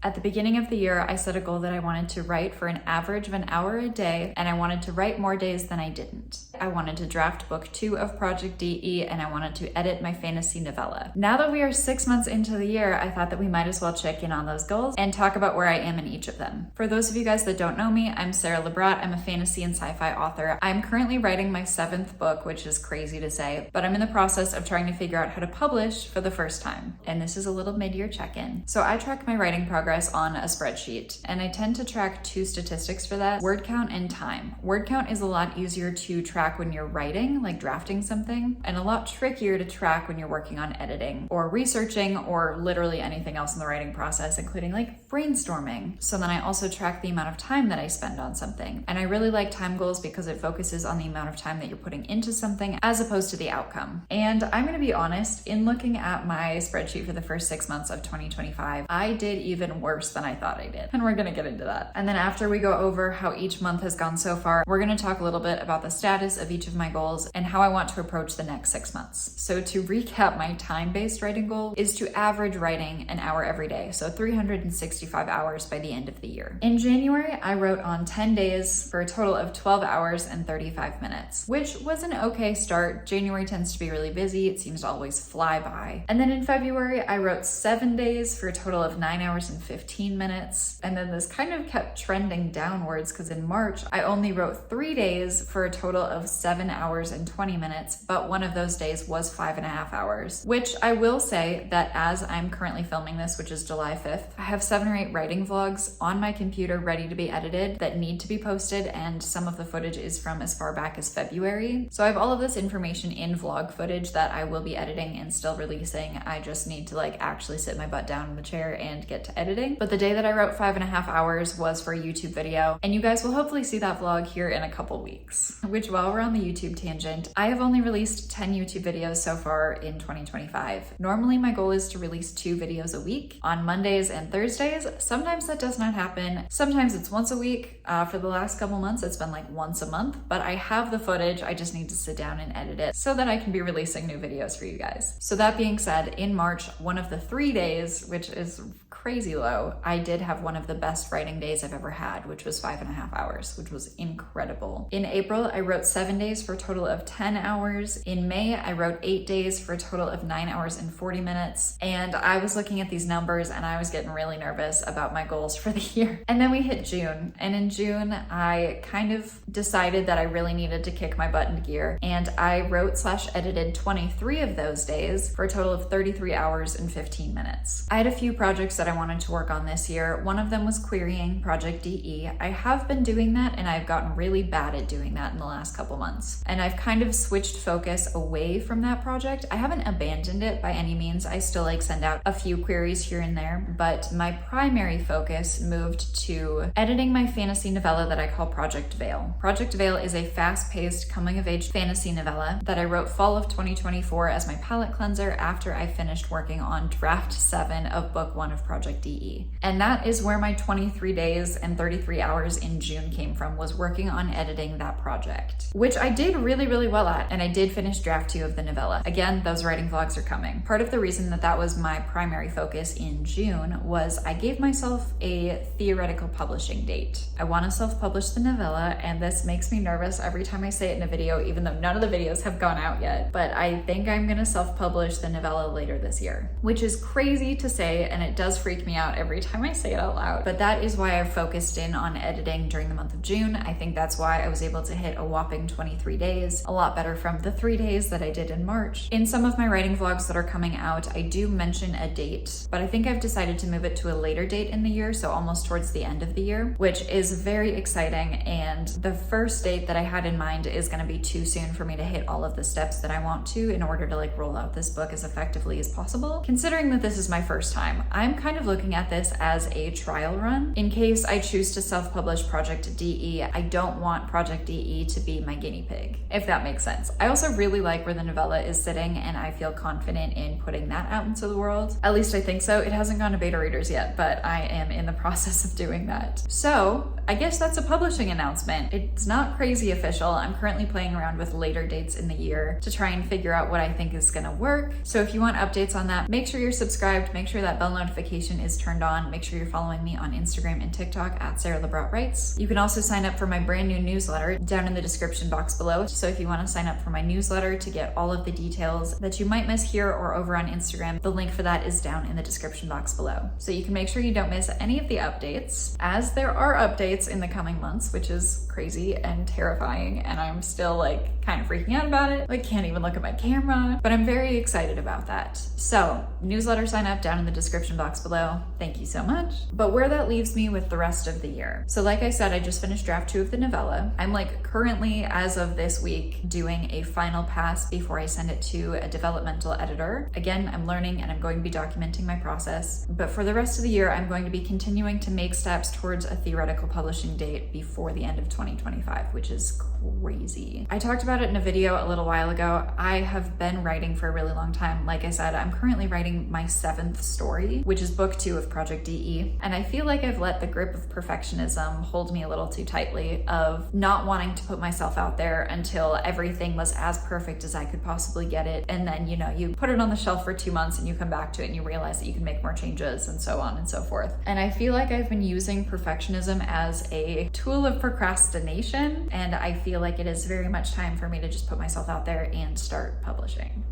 At the beginning of the year, I set a goal that I wanted to write for an average of an hour a day, and I wanted to write more days than I didn't. I wanted to draft book 2 of Project DE, and I wanted to edit my fantasy novella. Now that we are 6 months into the year, I thought that we might as well check in on those goals and talk about where I am in each of them. For those of you guys that don't know me, I'm Sara Lubratt. I'm a fantasy and sci-fi author. I'm currently writing my 7th book, which is crazy to say, but I'm in the process of trying to figure out how to publish for the first time. And this is a little mid-year check-in. So I track my writing progress on a spreadsheet, and I tend to track 2 statistics for that: word count and time. Word count is a lot easier to track when you're writing, like drafting something, and a lot trickier to track when you're working on editing or researching or literally anything else in the writing process, including like brainstorming. So then I also track the amount of time that I spend on something. And I really like time goals because it focuses on the amount of time that you're putting into something as opposed to the outcome. And I'm gonna be honest, in looking at my spreadsheet for the first 6 months of 2025, I did even worse than I thought I did. And we're gonna get into that. And then after we go over how each month has gone so far, we're gonna talk a little bit about the status of each of my goals and how I want to approach the next 6 months. So to recap, my time-based writing goal is to average writing an hour every day. So 365 hours by the end of the year. In January, I wrote on 10 days for a total of 12 hours and 35 minutes, which was an okay start. January tends to be really busy. It seems to always fly by. And then in February, I wrote 7 days for a total of 9 hours and 15 minutes. And then this kind of kept trending downwards because in March, I only wrote 3 days for a total of 7 hours and 20 minutes, but one of those days was 5.5 hours, which I will say that as I'm currently filming this, which is July 5th, I have 7 or 8 writing vlogs on my computer ready to be edited that need to be posted, and some of the footage is from as far back as February. So I have all of this information in vlog footage that I will be editing and still releasing. I just need to like actually sit my butt down in the chair and get to editing. But the day that I wrote 5.5 hours was for a YouTube video, and you guys will hopefully see that vlog here in a couple weeks. Which, while we're on the YouTube tangent, I have only released 10 YouTube videos so far in 2025. Normally my goal is to release 2 videos a week on Mondays and Thursdays. Sometimes that does not happen. Sometimes it's once a week. For the last couple months, it's been like once a month, but I have the footage. I just need to sit down and edit it so that I can be releasing new videos for you guys. So that being said, in March, one of the 3 days, which is crazy low, I did have one of the best writing days I've ever had, which was 5.5 hours, which was incredible. In April, I wrote 7 days for a total of 10 hours. In May, I wrote 8 days for a total of 9 hours and 40 minutes. And I was looking at these numbers and I was getting really nervous about my goals for the year. And then we hit June. And in June, I kind of decided that I really needed to kick my butt into gear. And I wrote/edited 23 of those days for a total of 33 hours and 15 minutes. I had a few projects that I wanted to work on this year. One of them was querying Project DE. I have been doing that and I've gotten really bad at doing that in the last couple months. And I've kind of switched focus away from that project. I haven't abandoned it by any means. I still like send out a few queries here and there, but my primary focus moved to editing my fantasy novella that I call Project Veil. Project Veil is a fast-paced coming-of-age fantasy novella that I wrote fall of 2024 as my palette cleanser after I finished working on draft 7 of book 1 of Project DE. And that is where my 23 days and 33 hours in June came from, was working on editing that project, which I did really, really well at, and I did finish draft 2 of the novella. Again, those writing vlogs are coming. Part of the reason that that was my primary focus in June was I gave myself a theoretical publishing date. I want to self-publish the novella, and this makes me nervous every time I say it in a video, even though none of the videos have gone out yet, but I think I'm gonna self-publish the novella later this year, which is crazy to say, and it does freak me out every time I say it out loud, but that is why I focused in on editing during the month of June. I think that's why I was able to hit a whopping 23 days, a lot better from the 3 days that I did in March. In some of my writing vlogs that are coming out, I do mention a date, but I think I've decided to move it to a later date in the year, so almost towards the end of the year, which is very exciting. And the first date that I had in mind is going to be too soon for me to hit all of the steps that I want to in order to like roll out this book as effectively as possible. Considering that this is my first time, I'm kind of looking at this as a trial run. In case I choose to self-publish Project DE, I don't want Project DE to be my guinea pig, if that makes sense. I also really like where the novella is sitting, and I feel confident in putting that out into the world. At least I think so. It hasn't gone to beta readers yet, but I am in the process of doing that. So I guess that's a publishing announcement. It's not crazy official. I'm currently playing around with later dates in the year to try and figure out what I think is gonna work. So if you want updates on that, make sure you're subscribed, make sure that bell notification is turned turned on, make sure you're following me on Instagram and TikTok at Sara Lubratt Writes. You can also sign up for my brand new newsletter down in the description box below. So if you want to sign up for my newsletter to get all of the details that you might miss here or over on Instagram, the link for that is down in the description box below. So you can make sure you don't miss any of the updates, as there are updates in the coming months, which is crazy and terrifying, and I'm still like kind of freaking out about it. Like, can't even look at my camera, but I'm very excited about that. So newsletter sign up down in the description box below. Thank you so much. But where that leaves me with the rest of the year. So like I said, I just finished draft 2 of the novella. I'm like currently, as of this week, doing a final pass before I send it to a developmental editor. Again, I'm learning and I'm going to be documenting my process. But for the rest of the year, I'm going to be continuing to make steps towards a theoretical publishing date before the end of 2025, which is crazy. I talked about it in a video a little while ago. I have been writing for a really long time. Like I said, I'm currently writing my 7th story, which is book 2 of Project DE. And I feel like I've let the grip of perfectionism hold me a little too tightly, of not wanting to put myself out there until everything was as perfect as I could possibly get it. And then, you know, you put it on the shelf for 2 months and you come back to it and you realize that you can make more changes and so on and so forth. And I feel like I've been using perfectionism as a tool of procrastination, and I feel like it is very much time for me to just put myself out there and start publishing.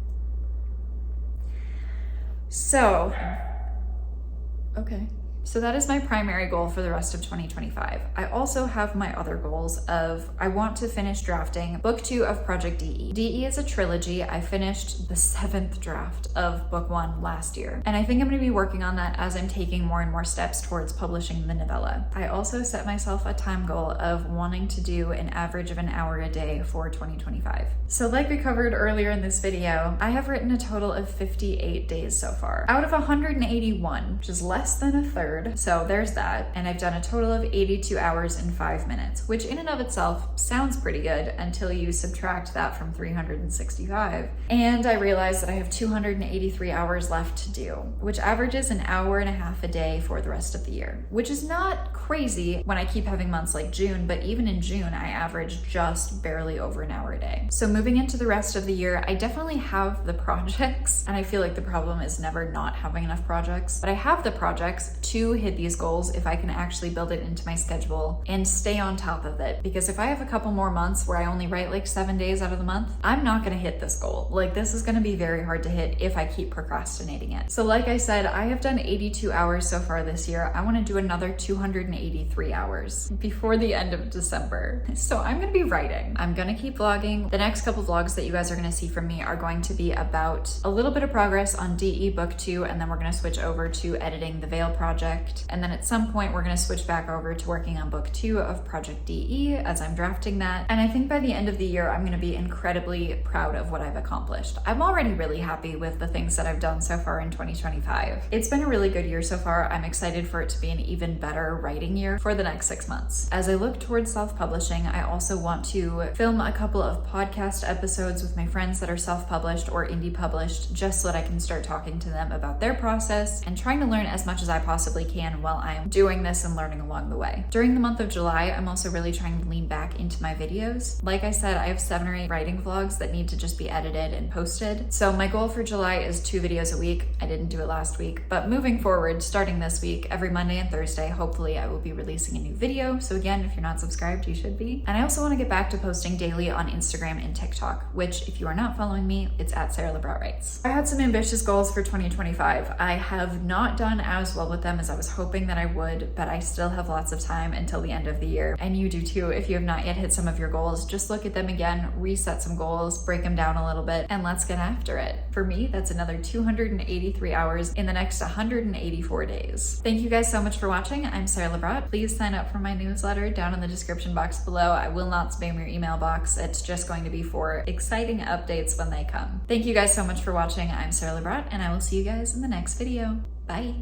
So, okay. So that is my primary goal for the rest of 2025. I also have my other goals of, I want to finish drafting book 2 of Project DE. DE is a trilogy. I finished the 7th draft of book 1 last year. And I think I'm gonna be working on that as I'm taking more and more steps towards publishing the novella. I also set myself a time goal of wanting to do an average of an hour a day for 2025. So like we covered earlier in this video, I have written a total of 58 days so far, out of 181, which is less than a third. So there's that. And I've done a total of 82 hours and 5 minutes, which in and of itself sounds pretty good until you subtract that from 365. And I realized that I have 283 hours left to do, which averages an hour and a half a day for the rest of the year, which is not crazy when I keep having months like June, but even in June, I averaged just barely over an hour a day. So moving into the rest of the year, I definitely have the projects, and I feel like the problem is never not having enough projects, but I have the projects to hit these goals if I can actually build it into my schedule and stay on top of it. Because if I have a couple more months where I only write like 7 days out of the month, I'm not gonna hit this goal. Like, this is gonna be very hard to hit if I keep procrastinating it. So like I said, I have done 82 hours so far this year. I wanna do another 283 hours before the end of December. So I'm gonna be writing. I'm gonna keep vlogging. The next couple vlogs that you guys are gonna see from me are going to be about a little bit of progress on DE book 2, and then we're gonna switch over to editing the Veil project. And then at some point, we're gonna switch back over to working on book 2 of Project DE as I'm drafting that. And I think by the end of the year, I'm gonna be incredibly proud of what I've accomplished. I'm already really happy with the things that I've done so far in 2025. It's been a really good year so far. I'm excited for it to be an even better writing year for the next 6 months. As I look towards self-publishing, I also want to film a couple of podcast episodes with my friends that are self-published or indie published, just so that I can start talking to them about their process and trying to learn as much as I possibly can while I'm doing this and learning along the way. During the month of July, I'm also really trying to lean back into my videos. Like I said, I have 7 or 8 writing vlogs that need to just be edited and posted. So my goal for July is 2 videos a week. I didn't do it last week, but moving forward, starting this week, every Monday and Thursday, hopefully I will be releasing a new video. So again, if you're not subscribed, you should be. And I also want to get back to posting daily on Instagram and TikTok, which if you are not following me, it's at Sara Lubratt Writes. I had some ambitious goals for 2025. I have not done as well with them as I was hoping that I would, but I still have lots of time until the end of the year. And you do too. If you have not yet hit some of your goals, just look at them again, reset some goals, break them down a little bit, and let's get after it. For me, that's another 283 hours in the next 184 days. Thank you guys so much for watching. I'm Sara Lubratt. Please sign up for my newsletter down in the description box below. I will not spam your email box. It's just going to be for exciting updates when they come. Thank you guys so much for watching. I'm Sara Lubratt, and I will see you guys in the next video. Bye.